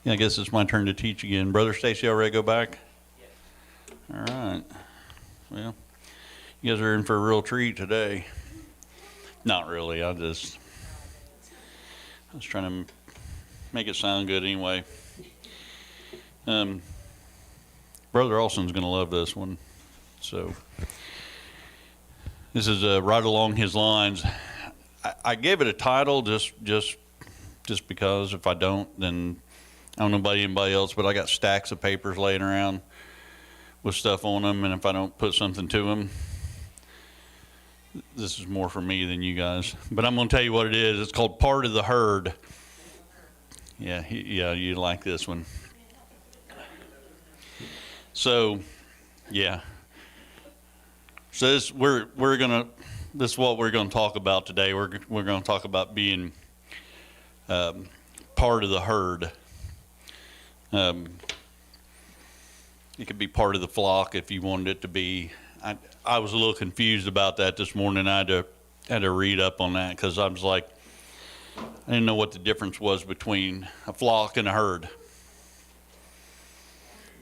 Yeah, I guess it's my turn to teach again. Brother Stacy, all ready to go back? All right. Well, you guys are in for a real treat today. Not really. I was trying to make it sound good anyway. Brother Olson's going to love this one. So this is right along his lines. I gave it a title just because if I don't, then I don't know about anybody else, but I got stacks of papers laying around with stuff on them, and if I don't put something to them, this is more for me than you guys. But I'm going to tell you what it is. It's called Part of the Herd. Yeah, you like this one. So, yeah. So this is what we're going to talk about today. We're going to talk about being part of the herd. It could be part of the flock if you wanted it to be. I was a little confused about that this morning. I had to read up on that because I was like, I didn't know what the difference was between a flock and a herd.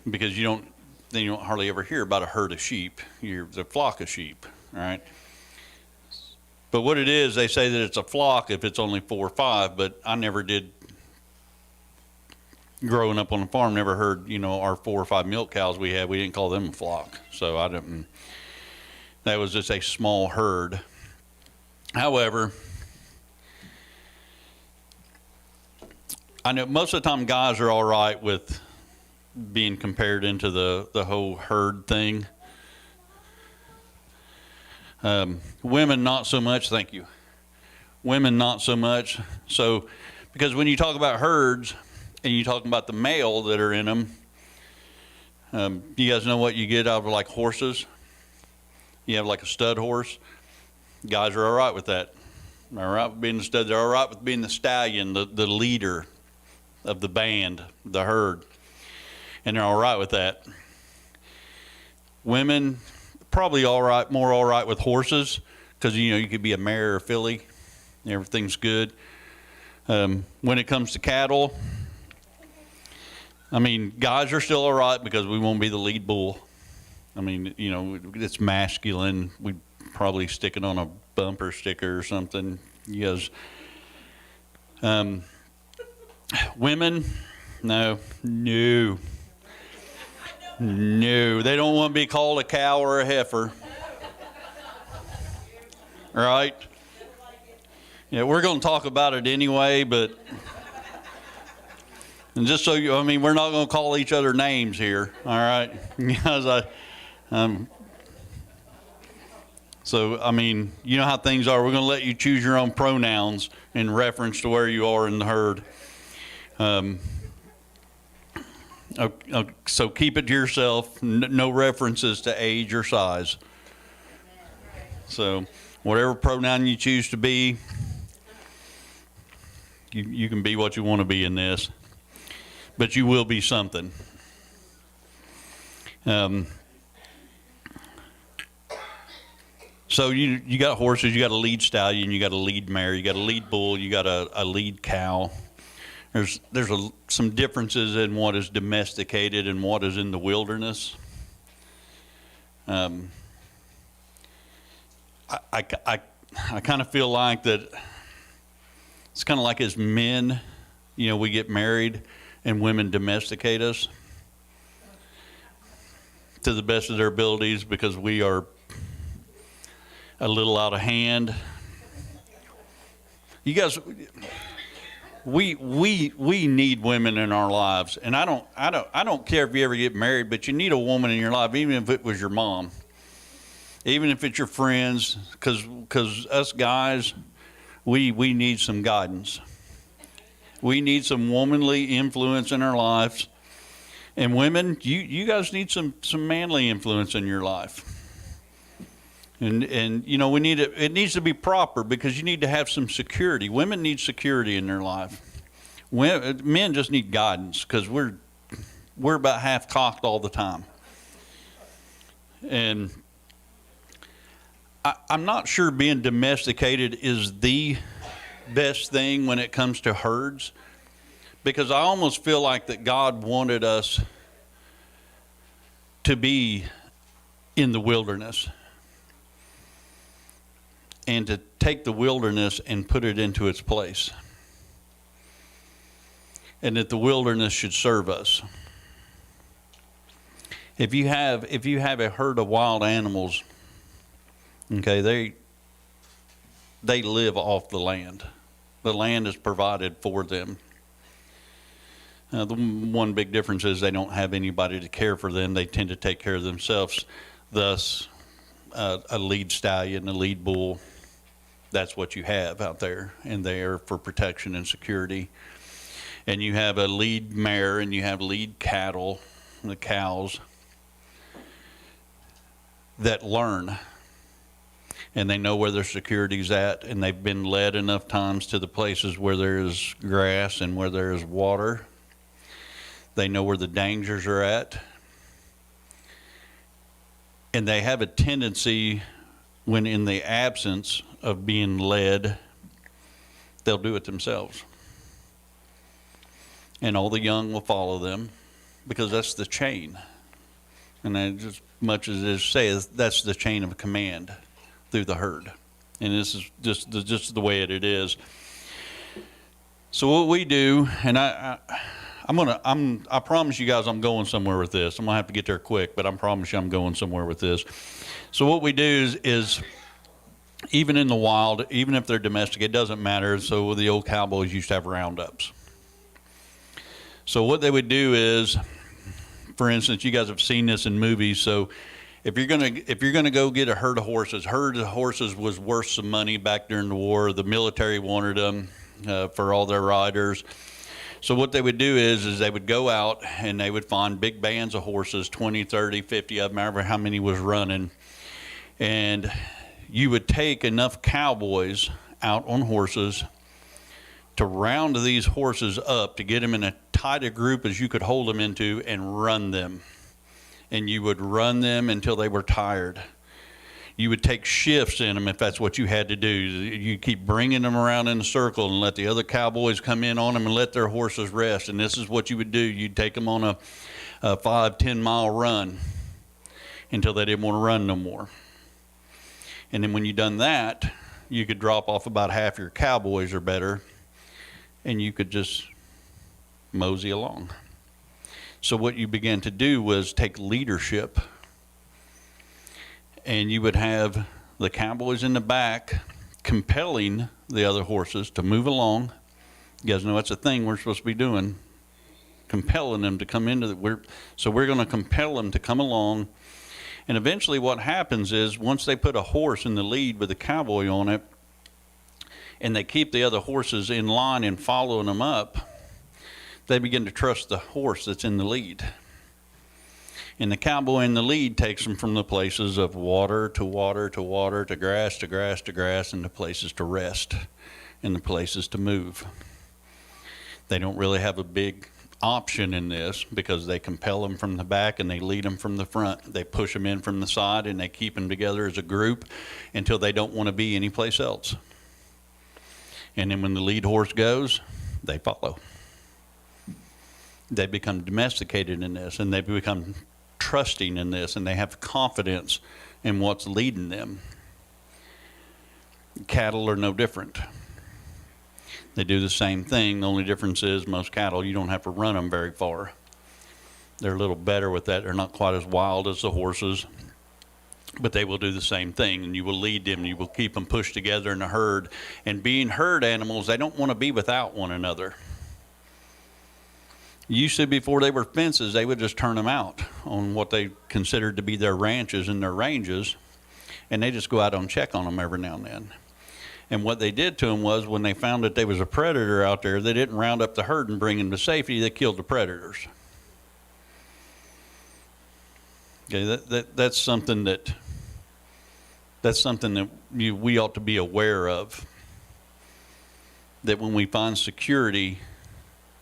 Because you don't hardly ever hear about a herd of sheep. It's a flock of sheep, right? But what it is, they say that it's a flock if it's only 4 or 5, but I never did. Growing up on the farm, never heard, our 4 or 5 milk cows we had, we didn't call them a flock. So that was just a small herd. However, I know most of the time guys are all right with being compared into the whole herd thing. Women, not so much, thank you. Women, not so much. So, because when you talk about herds, and you talking about the male that are in them, you guys know what you get out of like horses? You have like a stud horse. Guys are all right with that. All right with being the stud. They're all right with being the stallion, the leader of the band, the herd. And they're all right with that. Women, probably more all right with horses because, you could be a mare or a filly. Everything's good. When it comes to cattle, guys are still all right because we won't be the lead bull. It's masculine. We'd probably stick it on a bumper sticker or something. You guys, women, no. They don't want to be called a cow or a heifer. Right? Yeah, we're going to talk about it anyway, but... And just so we're not going to call each other names here, all right? Because you know how things are. We're going to let you choose your own pronouns in reference to where you are in the herd. So keep it to yourself. No references to age or size. So whatever pronoun you choose to be, you can be what you want to be in this. But you will be something. So you got horses, you got a lead stallion, you got a lead mare, you got a lead bull, you got a lead cow. There's some differences in what is domesticated and what is in the wilderness. I kind of feel like that it's kind of like as men, we get married and women domesticate us to the best of their abilities because we are a little out of hand. You guys, we need women in our lives, and I don't care if you ever get married, but you need a woman in your life, even if it was your mom, even if it's your friends, because us guys, we need some guidance. We need some womanly influence in our lives. And women, you guys need some manly influence in your life. And we need it needs to be proper because you need to have some security. Women need security in their life. Men just need guidance because we're about half cocked all the time. And I'm not sure being domesticated is the best thing when it comes to herds, because I almost feel like that God wanted us to be in the wilderness and to take the wilderness and put it into its place, and that the wilderness should serve us. If you have a herd of wild animals, okay, they live off the land. The land is provided for them. The one big difference is they don't have anybody to care for them. They tend to take care of themselves. Thus, a lead stallion, a lead bull, that's what you have out there, and they are for protection and security. And you have a lead mare, and you have lead cattle, the cows, that learn, and they know where their security's at, and they've been led enough times to the places where there is grass and where there is water. They know where the dangers are at, and they have a tendency, when in the absence of being led, they'll do it themselves, and all the young will follow them, because that's the chain. And as much as it says, that's the chain of command through the herd. And this is just the way it is. So what we do, and I promise you guys I'm going somewhere with this. I'm going to have to get there quick, but I promise you I'm going somewhere with this. So what we do is even in the wild, even if they're domestic, it doesn't matter. So the old cowboys used to have roundups. So what they would do is, for instance, you guys have seen this in movies. So if you're gonna go get a herd of horses was worth some money back during the war. The military wanted them for all their riders. So what they would do is they would go out and they would find big bands of horses, 20, 30, 50 of them, however how many was running. And you would take enough cowboys out on horses to round these horses up, to get them in a tight a group as you could hold them into, and run them. And you would run them until they were tired. You would take shifts in them if that's what you had to do. You keep bringing them around in a circle and let the other cowboys come in on them and let their horses rest. And this is what you would do. You'd take them on a 5-10 mile run until they didn't want to run no more. And then when you done that, you could drop off about half your cowboys or better, and you could just mosey along. So what you began to do was take leadership, and you would have the cowboys in the back compelling the other horses to move along. You guys know that's a thing we're supposed to be doing, compelling them to come into the, so we're going to compel them to come along. And eventually what happens is, once they put a horse in the lead with a cowboy on it, and they keep the other horses in line and following them up, they begin to trust the horse that's in the lead. And the cowboy in the lead takes them from the places of water to water to water, to grass to grass to grass, and to places to rest, and the places to move. They don't really have a big option in this, because they compel them from the back and they lead them from the front. They push them in from the side, and they keep them together as a group until they don't want to be anyplace else. And then when the lead horse goes, they follow. They become domesticated in this, and they become trusting in this, and they have confidence in what's leading them. Cattle are no different. They do the same thing. The only difference is most cattle, you don't have to run them very far. They're a little better with that. They're not quite as wild as the horses, but they will do the same thing, and you will lead them. You will keep them pushed together in a herd. And being herd animals, they don't want to be without one another. Used to, before they were fences, they would just turn them out on what they considered to be their ranches and their ranges, and they just go out and check on them every now and then. And what they did to them was, when they found that there was a predator out there, they didn't round up the herd and bring them to safety. They killed the predators. Okay, that's something that we ought to be aware of. That when we find security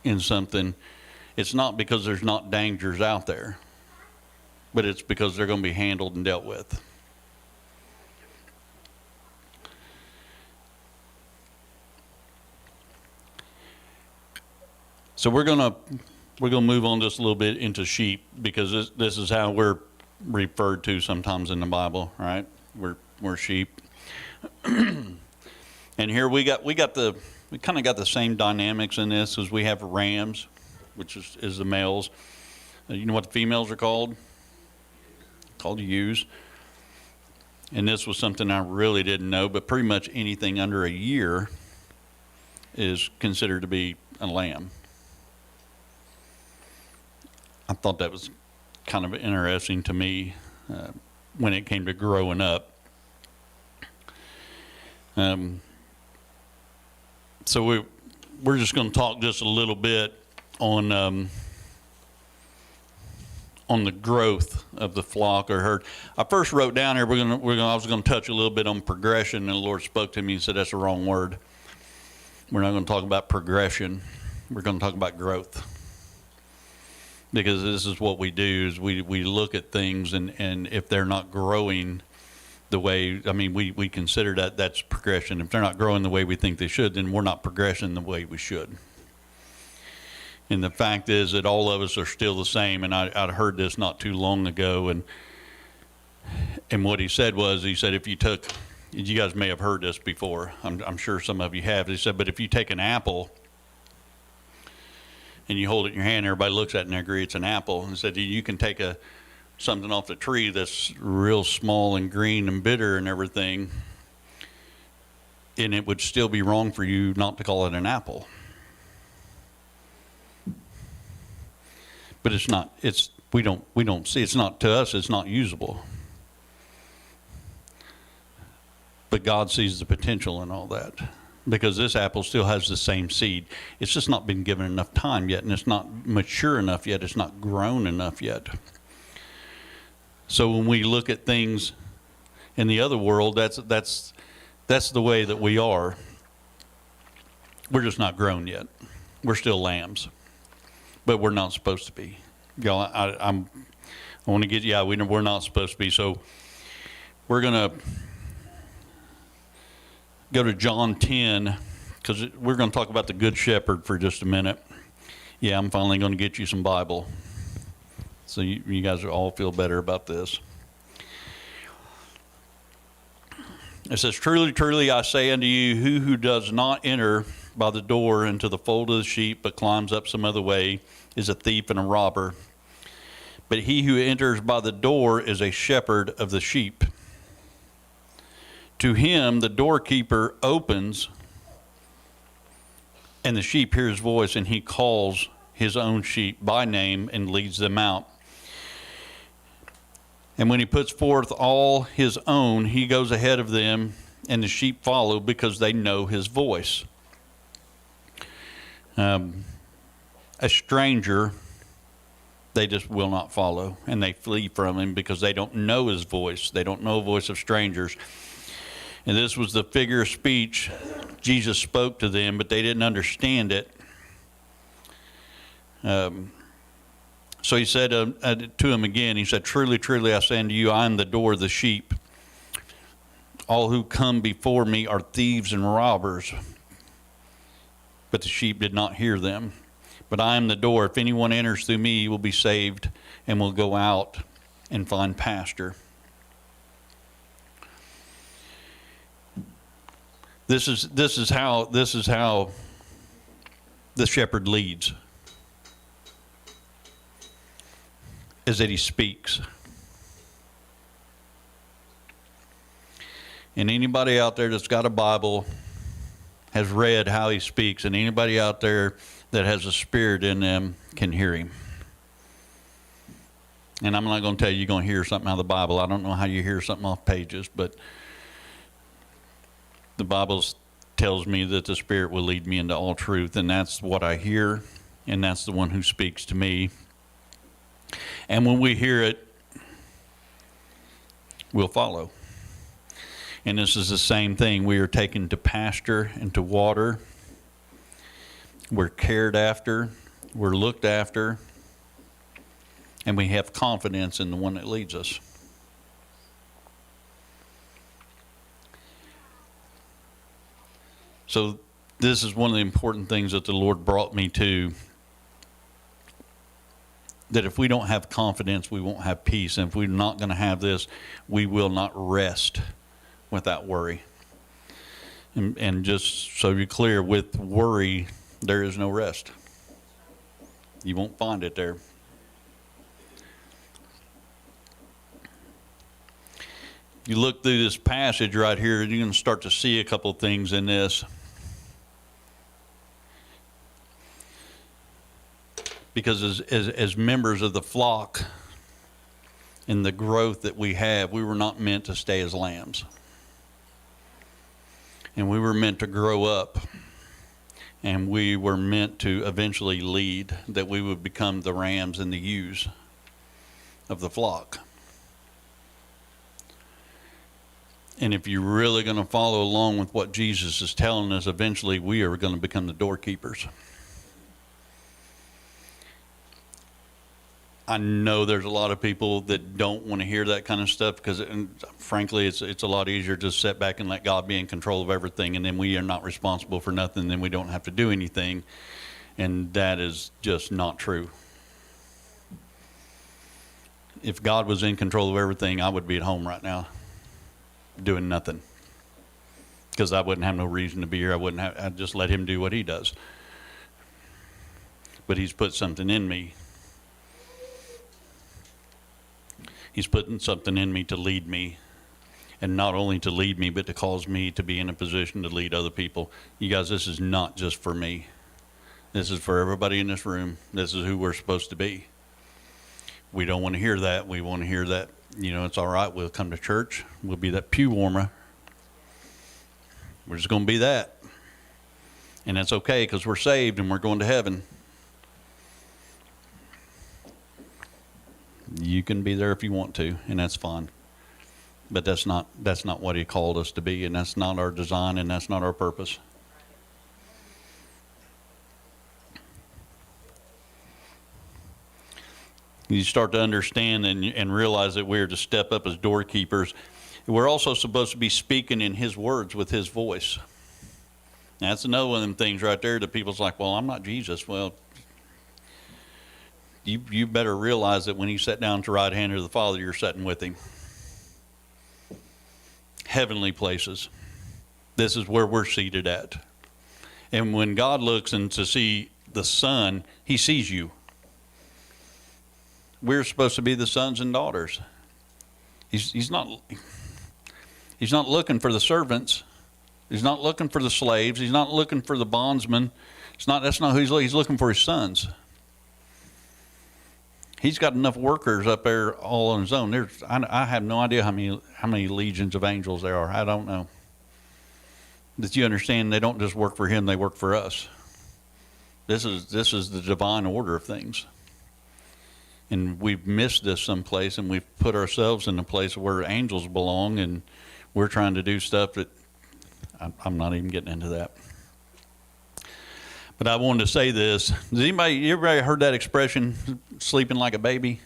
in something, it's not because there's not dangers out there, but it's because they're going to be handled and dealt with. So we're gonna move on just a little bit into sheep, because this is how we're referred to sometimes in the Bible, right? We're sheep. And here we kind of got the same dynamics in this as we have rams, which is the males. You know what the females are called? Called ewes. And this was something I really didn't know, but pretty much anything under a year is considered to be a lamb. I thought that was kind of interesting to me when it came to growing up. So we're just going to talk just a little bit on the growth of the flock or herd. I first wrote down here I was going to touch a little bit on progression, and the Lord spoke to me and said that's the wrong word. We're not going to talk about progression. We're going to talk about growth. Because this is what we do, is we look at things, and if they're not growing the way, we consider that's progression. If they're not growing the way we think they should, then we're not progressing the way we should. And the fact is that all of us are still the same, and I heard this not too long ago, and what he said, if you took, you guys may have heard this before, I'm sure some of you have, he said, but if you take an apple, and you hold it in your hand, everybody looks at it and they agree it's an apple. And said you can take something off the tree that's real small and green and bitter and everything, and it would still be wrong for you not to call it an apple. But it's not. We don't see. It's not, to us, it's not usable. But God sees the potential in all that. Because this apple still has the same seed. It's just not been given enough time yet, and it's not mature enough yet. It's not grown enough yet. So when we look at things in the other world, that's the way that we are. We're just not grown yet. We're still lambs, but we're not supposed to be. Y'all, I want to get we're not supposed to be. So we're gonna go to John 10, because we're going to talk about the Good Shepherd for just a minute. Yeah, I'm finally going to get you some Bible, so you guys all feel better about this. It says, "Truly, truly, I say unto you, who does not enter by the door into the fold of the sheep, but climbs up some other way, is a thief and a robber. But he who enters by the door is a shepherd of the sheep. To him the doorkeeper opens, and the sheep hear his voice, and he calls his own sheep by name and leads them out. And when he puts forth all his own, he goes ahead of them, and the sheep follow because they know his voice. A stranger, they just will not follow, and they flee from him because they don't know his voice. They don't know the voice of strangers. And this was the figure of speech Jesus spoke to them, but they didn't understand it. So he said to him again, he said, "Truly, truly, I say unto you, I am the door of the sheep. All who come before me are thieves and robbers." But the sheep did not hear them. "But I am the door. If anyone enters through me, he will be saved and will go out and find pasture." This is how the shepherd leads, is that he speaks. And anybody out there that's got a Bible has read how he speaks, and anybody out there that has a spirit in them can hear him. And I'm not going to tell you you're going to hear something out of the Bible. I don't know how you hear something off pages, but the Bible tells me that the Spirit will lead me into all truth, and that's what I hear, and that's the one who speaks to me. And when we hear it, we'll follow. And this is the same thing. We are taken to pasture and to water. We're cared after. We're looked after. And we have confidence in the one that leads us. So this is one of the important things that the Lord brought me to, that if we don't have confidence, we won't have peace. And if we're not going to have this, we will not rest without worry. And just so you're clear, with worry, there is no rest. You won't find it there. You look through this passage right here, you're going to start to see a couple of things in this. Because as members of the flock, in the growth that we have, we were not meant to stay as lambs. And we were meant to grow up. And we were meant to eventually lead, that we would become the rams and the ewes of the flock. And if you're really going to follow along with what Jesus is telling us, eventually we are going to become the doorkeepers. I know there's a lot of people that don't want to hear that kind of stuff because, frankly, it's a lot easier to sit back and let God be in control of everything, and then we are not responsible for nothing, then we don't have to do anything, and that is just not true. If God was in control of everything, I would be at home right now doing nothing because I wouldn't have no reason to be here. I'd just let him do what he does. But he's put something in me. He's putting something in me to lead me, and not only to lead me, but to cause me to be in a position to lead other people. You guys, this is not just for me. This is for everybody in this room. This is who we're supposed to be. We don't want to hear that. We want to hear that, it's all right. We'll come to church. We'll be that pew warmer. We're just going to be that. And that's okay because we're saved and we're going to heaven. You can be there if you want to, and that's fine. But that's not what he called us to be, and that's not our design, and that's not our purpose. You start to understand and realize that we're to step up as doorkeepers. We're also supposed to be speaking in his words with his voice. Now, that's another one of them things right there that people's like, well, I'm not Jesus. Well, you better realize that when he sat down to the right hand of the Father, you're sitting with him. Heavenly places. This is where we're seated at. And when God looks and to see the Son, he sees you. We're supposed to be the sons and daughters. He's not looking for the servants. He's not looking for the slaves. He's not looking for the bondsmen. That's not who he's looking. He's looking for his sons. He's got enough workers up there all on his own. I have no idea how many legions of angels there are. I don't know. That you understand, they don't just work for him; they work for us. This is the divine order of things, and we've missed this someplace, and we've put ourselves in a place where angels belong, and we're trying to do stuff that I'm not even getting into that. But I wanted to say this. Has everybody heard that expression, sleeping like a baby?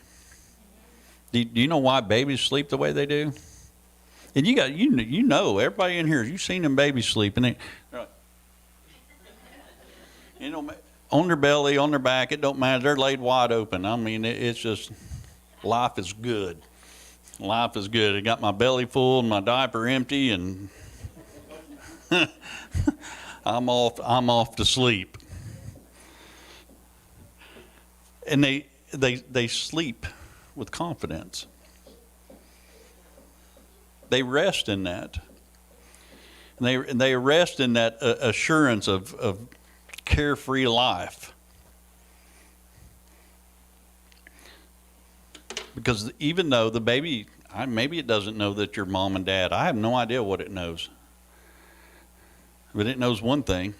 Do you know why babies sleep the way they do? And you know, everybody in here, you've seen them babies sleep, and they're like, on their belly, on their back, it don't matter. They're laid wide open. I mean, it's just, life is good. Life is good. I got my belly full and my diaper empty, and I'm off to sleep. And they sleep with confidence. They rest in that. And they rest in that assurance of carefree life. Because even though the baby, maybe it doesn't know that you're mom and dad. I have no idea what it knows. But it knows one thing,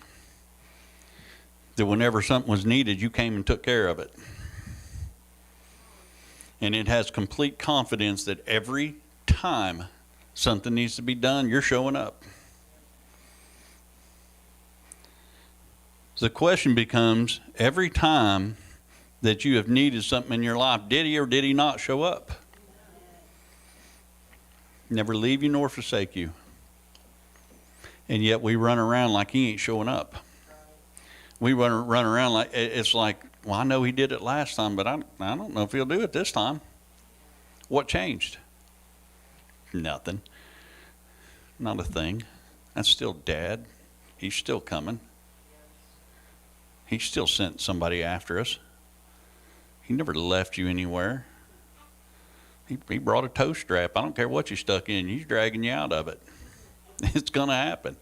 that whenever something was needed, you came and took care of it. And it has complete confidence that every time something needs to be done, you're showing up. So the question becomes, every time that you have needed something in your life, did he or did he not show up? Never leave you nor forsake you. And yet we run around like he ain't showing up. We run around like it's like Well, I know he did it last time, but I don't know if he'll do it this time. What changed? Nothing. Not a thing. That's still Dad. He's still coming. He still sent somebody after us. He never left you anywhere. He brought a toe strap. I don't care what you stuck in. He's dragging you out of it. It's going to happen.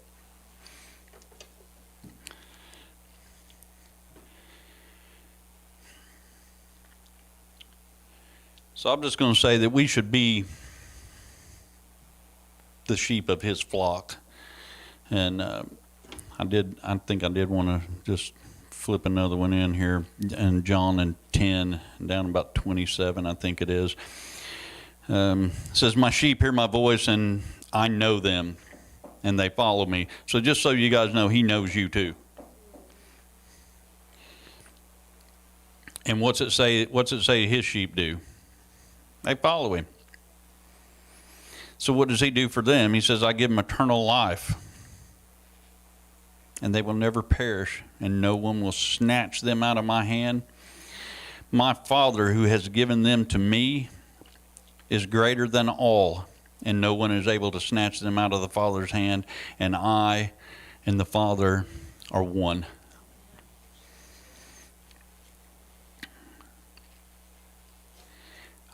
So I'm just going to say that we should be the sheep of his flock. And I think I did want to just flip another one in here. And John 10, down about 27, I think it is. It says, my sheep hear my voice, and I know them, and they follow me. So just so you guys know, he knows you too. And what's it say his sheep do? They follow him. So what does he do for them? He says, I give them eternal life, and they will never perish, and no one will snatch them out of my hand. My Father, who has given them to me, is greater than all, and no one is able to snatch them out of the Father's hand, and I and the Father are one.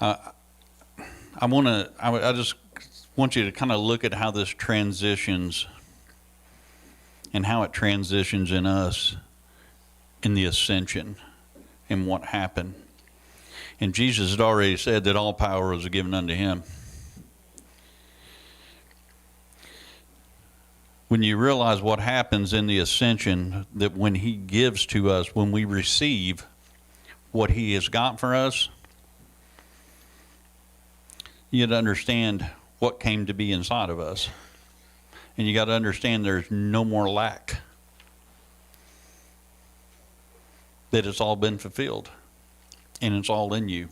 I just want you to kind of look at how this transitions and how it transitions in us in the ascension and what happened. And Jesus had already said that all power was given unto him. When you realize what happens in the ascension, that when he gives to us, when we receive what he has got for us, you got to understand what came to be inside of us. And you got to understand there's no more lack. That it's all been fulfilled. And it's all in you.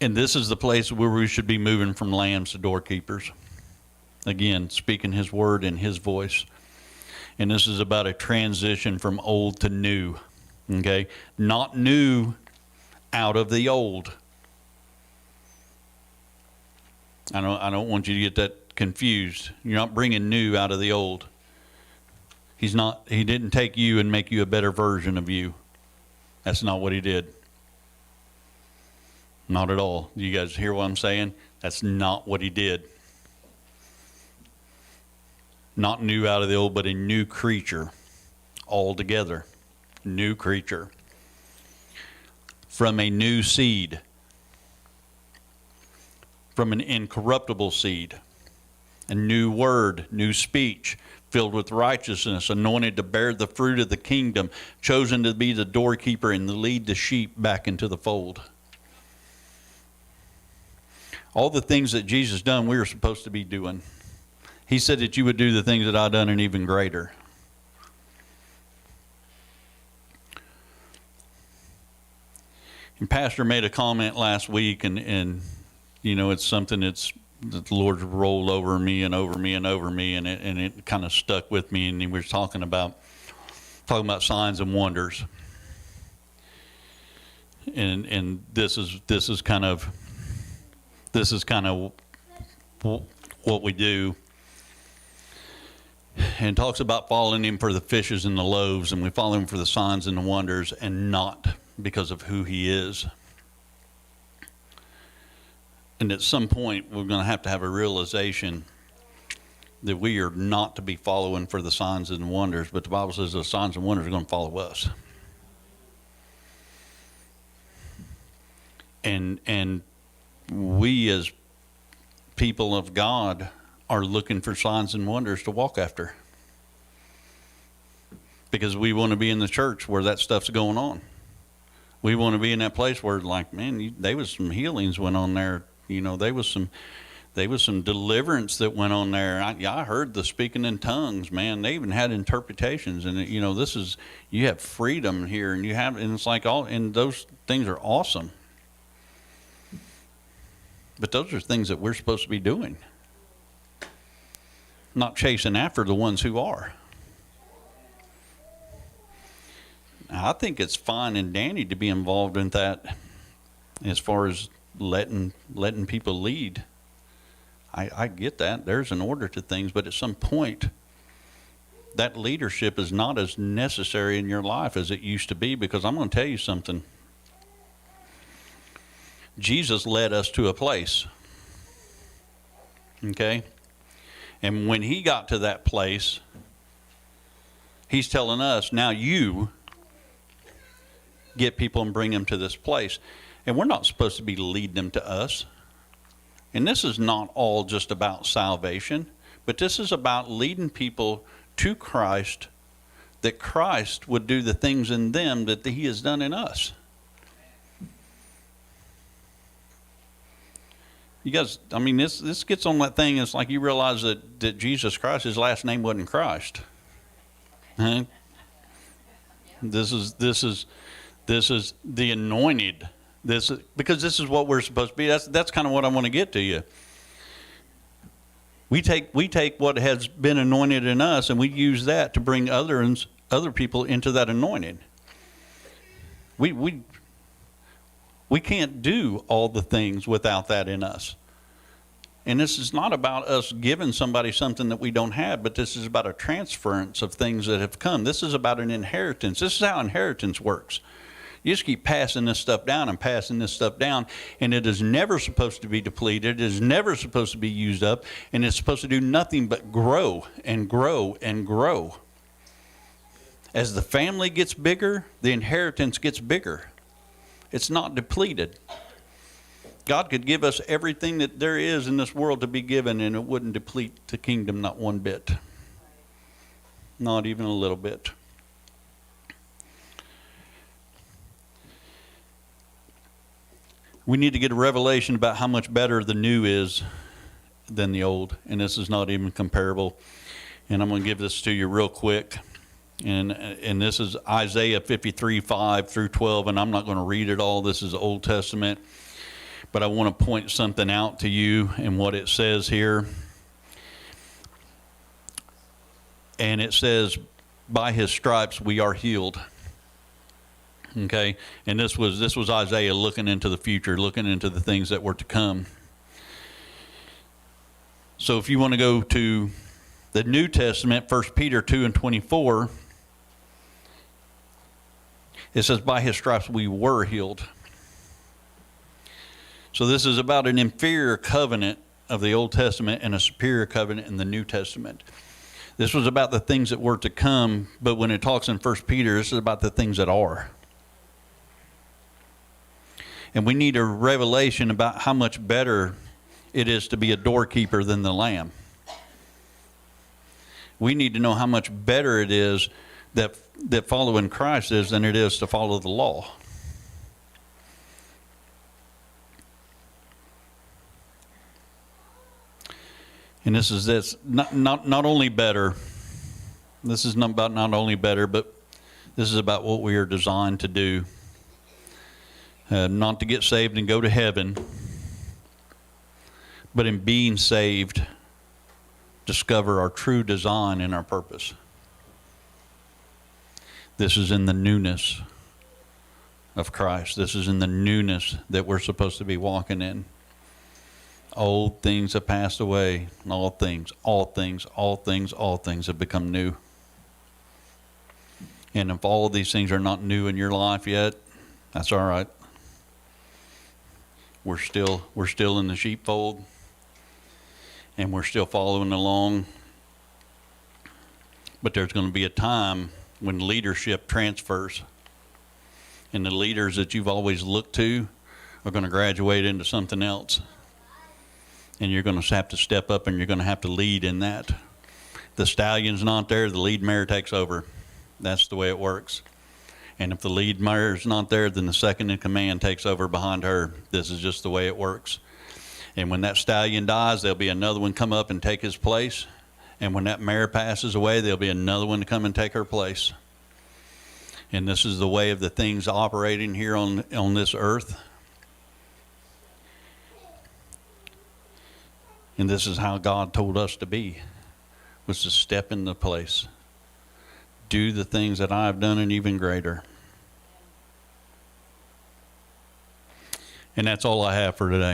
And this is the place where we should be moving from lambs to doorkeepers. Again, speaking his word in his voice. And this is about a transition from old to new. Okay? Not new out of the old. I don't want you to get that confused. You're not bringing new out of the old. He didn't take you and make you a better version of you. That's not what he did. Not at all. You guys hear what I'm saying? That's not what he did. Not new out of the old, but a new creature altogether. New creature. From a new seed. From an incorruptible seed. A new word, new speech. Filled with righteousness, anointed to bear the fruit of the kingdom, chosen to be the doorkeeper and to lead the sheep back into the fold. All the things that Jesus done, we were supposed to be doing. He said that you would do the things that I done and even greater. And Pastor made a comment last week, and you know, it's something that the Lord rolled over me and over me and over me, and it kind of stuck with me. And he was talking about signs and wonders. And this is kind of what we do. And talks about following him for the fishes and the loaves, and we follow him for the signs and the wonders, and not because of who he is. And at some point, we're going to have a realization that we are not to be following for the signs and wonders, but the Bible says the signs and wonders are going to follow us. And we as people of God are looking for signs and wonders to walk after. Because we want to be in the church where that stuff's going on. We want to be in that place where, like, man, there was some healings went on there. You know, there was some deliverance that went on there. I heard the speaking in tongues, man. They even had interpretations, and you know, you have freedom here, and it's like and those things are awesome. But those are things that we're supposed to be doing, not chasing after the ones who are. I think it's fine and dandy to be involved in that as far as letting people lead. I get that. There's an order to things, but at some point, that leadership is not as necessary in your life as it used to be, because I'm going to tell you something. Jesus led us to a place. Okay? And when he got to that place, he's telling us, now you get people and bring them to this place. And we're not supposed to be leading them to us. And this is not all just about salvation, but this is about leading people to Christ, that Christ would do the things in them that he has done in us. You guys, I mean, this gets on that thing. It's like you realize that Jesus Christ, his last name wasn't Christ. Huh? This is the anointed. Because this is what we're supposed to be. That's kind of what I want to get to you. We take what has been anointed in us, and we use that to bring other people into that anointing. We can't do all the things without that in us. And this is not about us giving somebody something that we don't have, but this is about a transference of things that have come. This is about an inheritance. This is how inheritance works. You just keep passing this stuff down and passing this stuff down, and it is never supposed to be depleted. It is never supposed to be used up, and it's supposed to do nothing but grow and grow and grow. As the family gets bigger, the inheritance gets bigger. It's not depleted. God could give us everything that there is in this world to be given, and it wouldn't deplete the kingdom not one bit. Not even a little bit. We need to get a revelation about how much better the new is than the old. And this is not even comparable. And I'm going to give this to you real quick. And this is Isaiah 53, 5 through 12. And I'm not going to read it all. This is Old Testament. But I want to point something out to you in what it says here. And it says, by his stripes we are healed. Okay, and this was Isaiah looking into the future, looking into the things that were to come. So if you want to go to the New Testament, 1 Peter 2 and 24, it says, by his stripes we were healed. So this is about an inferior covenant of the Old Testament and a superior covenant in the New Testament. This was about the things that were to come, but when it talks in 1 Peter, this is about the things that are. And we need a revelation about how much better it is to be a doorkeeper than the lamb. We need to know how much better it is that following Christ is than it is to follow the law. And this is not only better. This is not about not only better, but this is about what we are designed to do. Not to get saved and go to heaven, but in being saved, discover our true design and our purpose. This is in the newness of Christ. This is in the newness that we're supposed to be walking in. Old things have passed away, and all things have become new. And if all of these things are not new in your life yet, that's all right. We're still in the sheepfold, and we're still following along. But there's going to be a time when leadership transfers, and the leaders that you've always looked to are going to graduate into something else. And you're going to have to step up, and you're going to have to lead in that. The stallion's not there, the lead mare takes over. That's the way it works. And if the lead mare is not there, then the second in command takes over behind her. This is just the way it works. And when that stallion dies, there'll be another one come up and take his place. And when that mare passes away, there'll be another one to come and take her place. And this is the way of the things operating here on this earth. And this is how God told us to be, was to step into place. Do the things that I have done and even greater. And that's all I have for today.